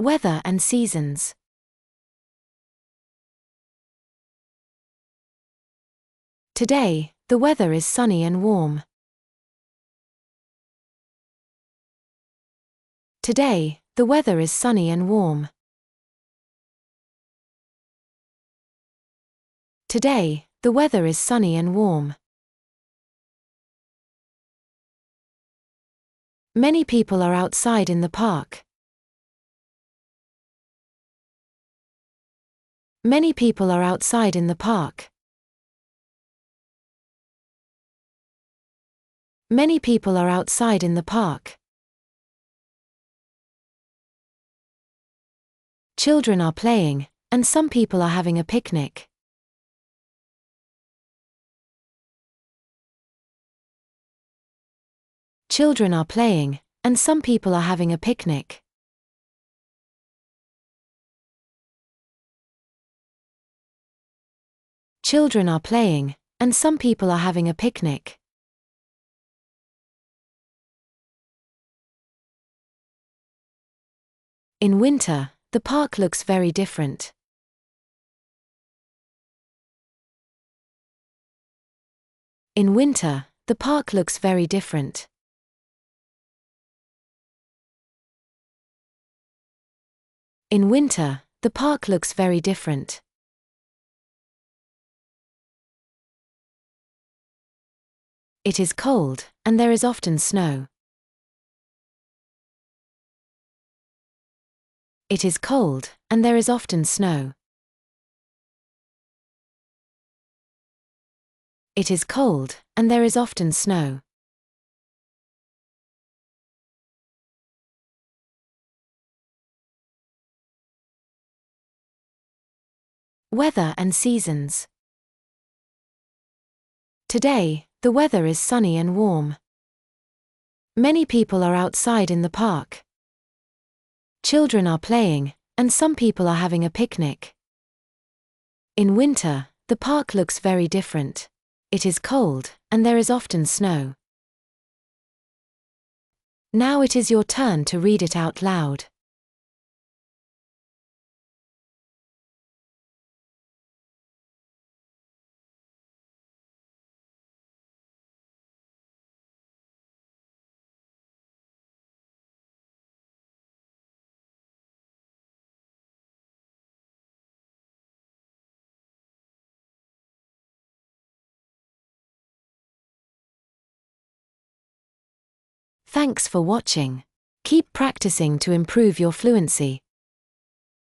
Weather and seasons. Today, the weather is sunny and warm. Today, the weather is sunny and warm. Today, the weather is sunny and warm. Many people are outside in the park. Many people are outside in the park. Many people are outside in the park. Children are playing, and some people are having a picnic. Children are playing, and some people are having a picnic. Children are playing, and some people are having a picnic. In winter, the park looks very different. In winter, the park looks very different. In winter, the park looks very different. It is cold, and there is often snow. It is cold, and there is often snow. It is cold, and there is often snow. Weather and seasons. Today, the weather is sunny and warm. Many people are outside in the park. Children are playing, and some people are having a picnic. In winter, the park looks very different. It is cold, and there is often snow. Now it is your turn to read it out loud. Thanks for watching. Keep practicing to improve your fluency.